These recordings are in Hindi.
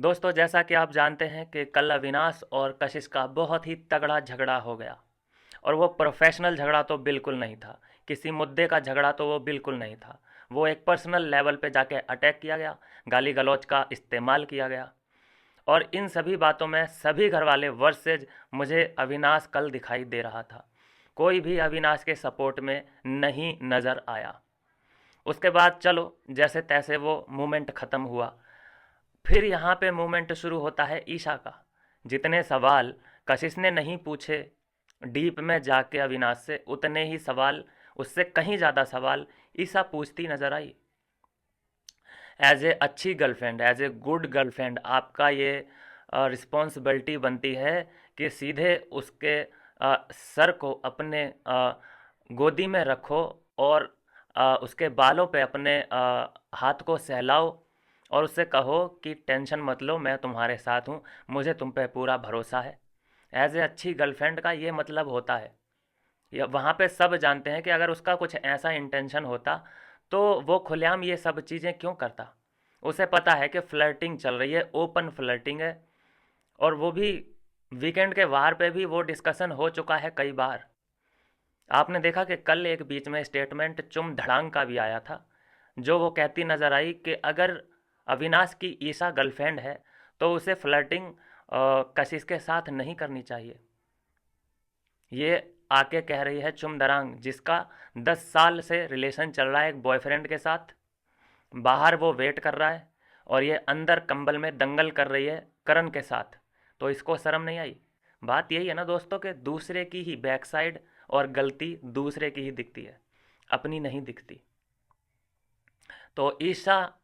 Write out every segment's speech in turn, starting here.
दोस्तों, जैसा कि आप जानते हैं कि कल अविनाश और कशिश का बहुत ही तगड़ा झगड़ा हो गया। और वो प्रोफेशनल झगड़ा तो बिल्कुल नहीं था। किसी मुद्दे का झगड़ा तो वो बिल्कुल नहीं था। वो एक पर्सनल लेवल पे जाके अटैक किया गया, गाली गलौज का इस्तेमाल किया गया। और इन सभी बातों में सभी घर वाले वर्सेज मुझे अविनाश कल दिखाई दे रहा था। कोई भी अविनाश के सपोर्ट में नहीं नज़र आया। उसके बाद चलो जैसे तैसे वो मूवमेंट ख़त्म हुआ। फिर यहाँ पे मूवमेंट शुरू होता है ईशा का। जितने सवाल कशिश ने नहीं पूछे डीप में जाके अविनाश से, उतने ही सवाल, उससे कहीं ज़्यादा सवाल ईशा पूछती नजर आई। एज ए अच्छी girlfriend, as a good girlfriend, आपका ये रिस्पॉन्सिबिलिटी बनती है कि सीधे उसके सर को अपने गोदी में रखो और उसके बालों पे अपने हाथ को सहलाओ और उससे कहो कि टेंशन मत लो, मैं तुम्हारे साथ हूँ, मुझे तुम पे पूरा भरोसा है। एज ए अच्छी गर्लफ्रेंड का ये मतलब होता है। या वहाँ पे सब जानते हैं कि अगर उसका कुछ ऐसा इंटेंशन होता तो वो खुलेआम ये सब चीज़ें क्यों करता। उसे पता है कि फ्लर्टिंग चल रही है, ओपन फ्लर्टिंग है। और वो भी वीकेंड के वार पे भी वो डिस्कशन हो चुका है कई बार। आपने देखा कि कल एक बीच में स्टेटमेंट चुम धड़ांग का भी आया था, जो वो कहती नज़र आई कि अगर अविनाश की ईशा गर्लफ्रेंड है तो उसे फ्लर्टिंग कशिश के साथ नहीं करनी चाहिए। ये आके कह रही है चुम दरांग, जिसका 10 साल से रिलेशन चल रहा है एक बॉयफ्रेंड के साथ। बाहर वो वेट कर रहा है और ये अंदर कंबल में दंगल कर रही है करण के साथ। तो इसको शर्म नहीं आई। बात यही है ना दोस्तों, कि दूसरे की ही बैक साइड और गलती दूसरे की ही दिखती है, अपनी नहीं दिखती। तो ईशा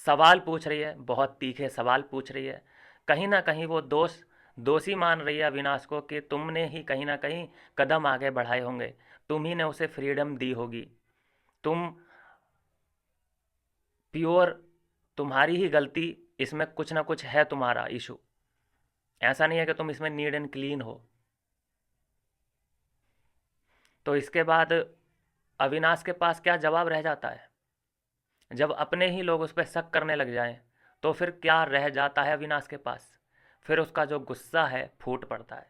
सवाल पूछ रही है, बहुत तीखे सवाल पूछ रही है। कहीं ना कहीं वो दोषी मान रही है अविनाश को कि तुमने ही कहीं ना कहीं कदम आगे बढ़ाए होंगे, तुम ही ने उसे फ्रीडम दी होगी, तुम प्योर, तुम्हारी ही गलती, इसमें कुछ ना कुछ है तुम्हारा इशू। ऐसा नहीं है कि तुम इसमें नीट एंड क्लीन हो। तो इसके बाद अविनाश के पास क्या जवाब रह जाता है? जब अपने ही लोग उस पर शक करने लग जाएं तो फिर क्या रह जाता है अविनाश के पास? फिर उसका जो गुस्सा है फूट पड़ता है।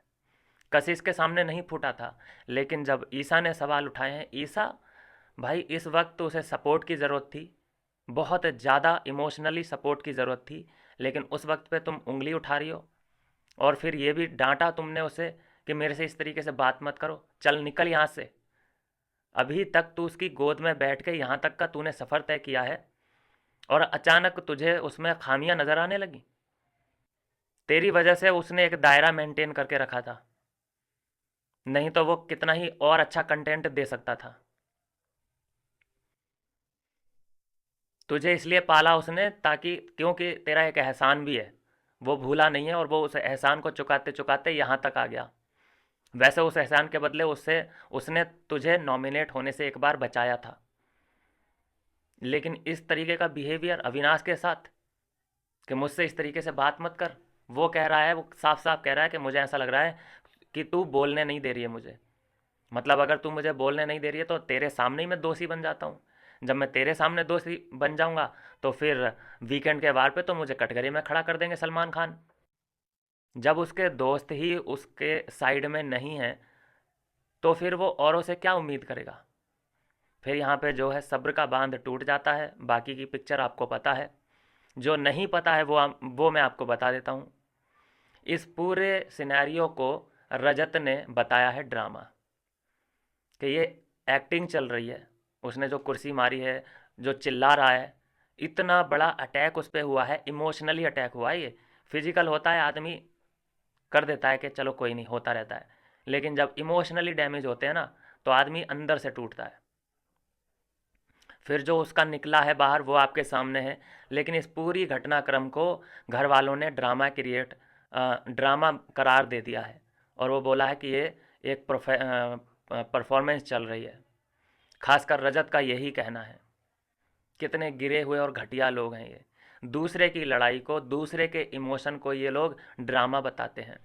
कशिश के सामने नहीं फूटा था, लेकिन जब ईसा ने सवाल उठाए हैं, ईसा भाई इस वक्त तो उसे सपोर्ट की ज़रूरत थी, बहुत ज़्यादा इमोशनली सपोर्ट की ज़रूरत थी, लेकिन उस वक्त पे तुम उंगली उठा रही हो। और फिर ये भी डांटा तुमने उसे कि मेरे से इस तरीके से बात मत करो, चल निकल यहाँ से। अभी तक तू उसकी गोद में बैठ के यहाँ तक का तूने सफ़र तय किया है और अचानक तुझे उसमें खामियां नज़र आने लगी। तेरी वजह से उसने एक दायरा मेंटेन करके रखा था, नहीं तो वो कितना ही और अच्छा कंटेंट दे सकता था। तुझे इसलिए पाला उसने ताकि, क्योंकि तेरा एक एहसान भी है, वो भूला नहीं है और वो उस एहसान को चुकाते चुकाते यहाँ तक आ गया। वैसे उस एहसान के बदले उससे उसने तुझे नॉमिनेट होने से एक बार बचाया था। लेकिन इस तरीके का बिहेवियर अविनाश के साथ, कि मुझसे इस तरीके से बात मत कर, वो कह रहा है, वो साफ साफ कह रहा है कि मुझे ऐसा लग रहा है कि तू बोलने नहीं दे रही है मुझे। मतलब अगर तू मुझे बोलने नहीं दे रही है तो तेरे सामने ही मैं दोषी बन जाता हूँ। जब मैं तेरे सामने दोषी बन जाऊँगा तो फिर वीकेंड के वार पे तो मुझे कटघरे में खड़ा कर देंगे सलमान खान। जब उसके दोस्त ही उसके साइड में नहीं हैं तो फिर वो औरों से क्या उम्मीद करेगा? फिर यहाँ पे जो है सब्र का बांध टूट जाता है। बाकी की पिक्चर आपको पता है। जो नहीं पता है वो मैं आपको बता देता हूँ। इस पूरे सिनेरियो को रजत ने बताया है ड्रामा, कि ये एक्टिंग चल रही है। उसने जो कुर्सी मारी है, जो चिल्ला रहा है, इतना बड़ा अटैक उस पर हुआ है, इमोशनली अटैक हुआ है। ये फिजिकल होता है, आदमी कर देता है कि चलो कोई नहीं, होता रहता है। लेकिन जब इमोशनली डैमेज होते हैं ना, तो आदमी अंदर से टूटता है। फिर जो उसका निकला है बाहर वो आपके सामने है। लेकिन इस पूरी घटनाक्रम को घर वालों ने ड्रामा करार दे दिया है। और वो बोला है कि ये एक परफॉर्मेंस चल रही है। खासकर रजत का यही कहना है। कितने गिरे हुए और घटिया लोग हैं ये। दूसरे की लड़ाई को, दूसरे के इमोशन को ये लोग ड्रामा बताते हैं।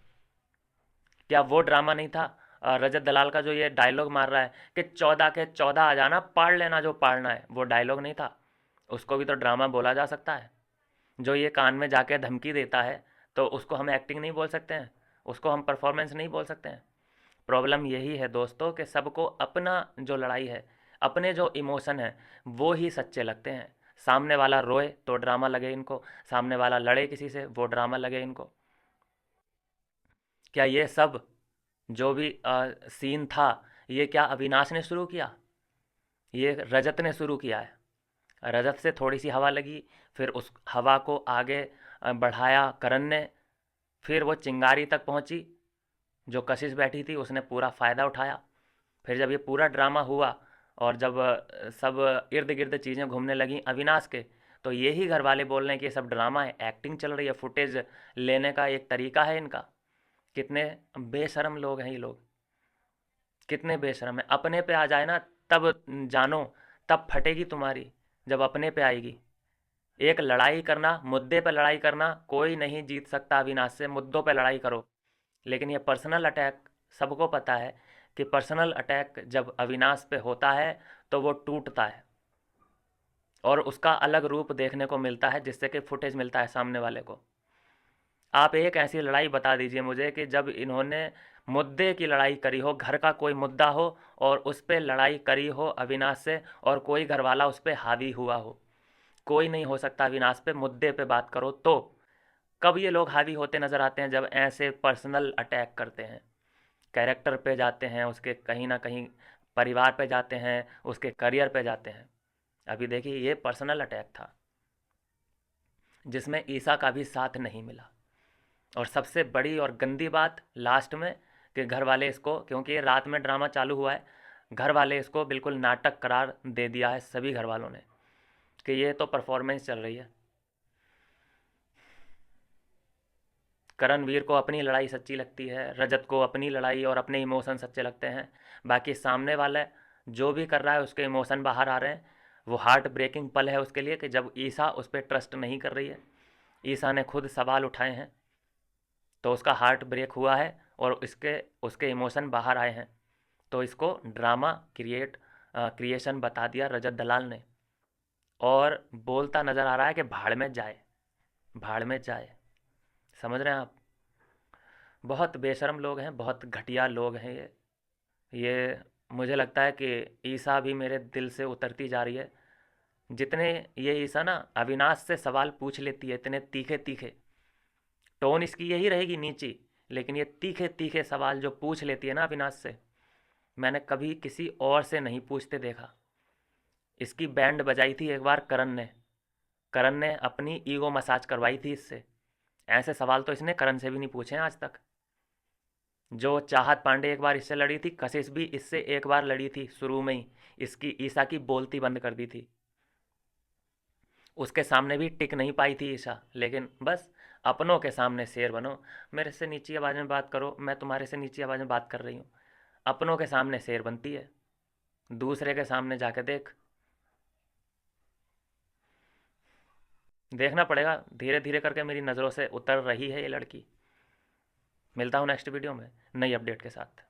क्या वो ड्रामा नहीं था? रजत दलाल का जो ये डायलॉग मार रहा है कि 14 के 14 आ जाना, पाड़ लेना जो पाड़ना है, वो डायलॉग नहीं था? उसको भी तो ड्रामा बोला जा सकता है। जो ये कान में जाके धमकी देता है, तो उसको हम एक्टिंग नहीं बोल सकते हैं, उसको हम परफॉर्मेंस नहीं बोल सकते हैं। प्रॉब्लम यही है दोस्तों कि सबको अपना जो लड़ाई है, अपने जो इमोशन है, वो ही सच्चे लगते हैं। सामने वाला रोए तो ड्रामा लगे इनको, सामने वाला लड़े किसी से वो ड्रामा लगे इनको। क्या ये सब जो भी सीन था, ये क्या अविनाश ने शुरू किया? ये रजत ने शुरू किया है। रजत से थोड़ी सी हवा लगी, फिर उस हवा को आगे बढ़ाया करण ने, फिर वो चिंगारी तक पहुंची। जो कशिश बैठी थी उसने पूरा फ़ायदा उठाया। फिर जब ये पूरा ड्रामा हुआ और जब सब इर्द गिर्द चीज़ें घूमने लगीं अविनाश के, तो यही घर वाले बोल रहे हैं कि ये सब ड्रामा है, एक्टिंग चल रही है, फुटेज लेने का एक तरीका है इनका। कितने बेशरम लोग हैं ये लोग, कितने बेशरम है। अपने पे आ जाए ना तब जानो, तब फटेगी तुम्हारी, जब अपने पे आएगी। एक लड़ाई करना, मुद्दे पे लड़ाई करना, कोई नहीं जीत सकता अविनाश से, मुद्दों पे लड़ाई करो। लेकिन ये पर्सनल अटैक, सबको पता है कि पर्सनल अटैक जब अविनाश पे होता है तो वो टूटता है और उसका अलग रूप देखने को मिलता है, जिससे कि फुटेज मिलता है सामने वाले को। आप एक ऐसी लड़ाई बता दीजिए मुझे कि जब इन्होंने मुद्दे की लड़ाई करी हो, घर का कोई मुद्दा हो और उस पर लड़ाई करी हो अविनाश से, और कोई घरवाला उस पर हावी हुआ हो। कोई नहीं हो सकता अविनाश पे, मुद्दे पे बात करो तो। कब ये लोग हावी होते नज़र आते हैं? जब ऐसे पर्सनल अटैक करते हैं, कैरेक्टर पे जाते हैं, उसके कहीं ना कहीं परिवार पे जाते हैं, उसके करियर पे जाते हैं। अभी देखिए ये पर्सनल अटैक था जिसमें ईसा का भी साथ नहीं मिला। और सबसे बड़ी और गंदी बात लास्ट में, कि घर वाले इसको, क्योंकि ये रात में ड्रामा चालू हुआ है, घर वाले इसको बिल्कुल नाटक करार दे दिया है सभी घर वालों ने, कि ये तो परफॉर्मेंस चल रही है। करणवीर को अपनी लड़ाई सच्ची लगती है, रजत को अपनी लड़ाई और अपने इमोशन सच्चे लगते हैं। बाकी सामने वाला जो भी कर रहा है उसके इमोशन बाहर आ रहे हैं। वो हार्ट ब्रेकिंग पल है उसके लिए कि जब ईसा उस पर ट्रस्ट नहीं कर रही है, ईसा ने खुद सवाल उठाए हैं, तो उसका हार्ट ब्रेक हुआ है और इसके उसके इमोशन बाहर आए हैं। तो इसको ड्रामा क्रिएशन बता दिया रजत दलाल ने, और बोलता नज़र आ रहा है कि भाड़ में जाए, भाड़ में जाए। समझ रहे हैं आप? बहुत बेशरम लोग हैं, बहुत घटिया लोग हैं ये मुझे लगता है कि ईसा भी मेरे दिल से उतरती जा रही है। जितने ये ईसा ना अविनाश से सवाल पूछ लेती है, इतने तीखे तीखे, टोन इसकी यही रहेगी नीची, लेकिन ये तीखे तीखे सवाल जो पूछ लेती है ना अविनाश से, मैंने कभी किसी और से नहीं पूछते देखा। इसकी बैंड बजाई थी एक बार करण ने अपनी ईगो मसाज करवाई थी इससे। ऐसे सवाल तो इसने करण से भी नहीं पूछे हैं आज तक। जो चाहत पांडे एक बार इससे लड़ी थी, कशिश भी इससे एक बार लड़ी थी शुरू में ही, इसकी ईसा की बोलती बंद कर दी थी। उसके सामने भी टिक नहीं पाई थी ईशा, लेकिन बस अपनों के सामने शेर बनो। मेरे से नीची आवाज़ में बात करो, मैं तुम्हारे से नीची आवाज़ में बात कर रही हूँ। अपनों के सामने शेर बनती है, दूसरे के सामने जाके देख। देखना पड़ेगा, धीरे धीरे करके मेरी नज़रों से उतर रही है ये लड़की। मिलता हूँ नेक्स्ट वीडियो में नई अपडेट के साथ।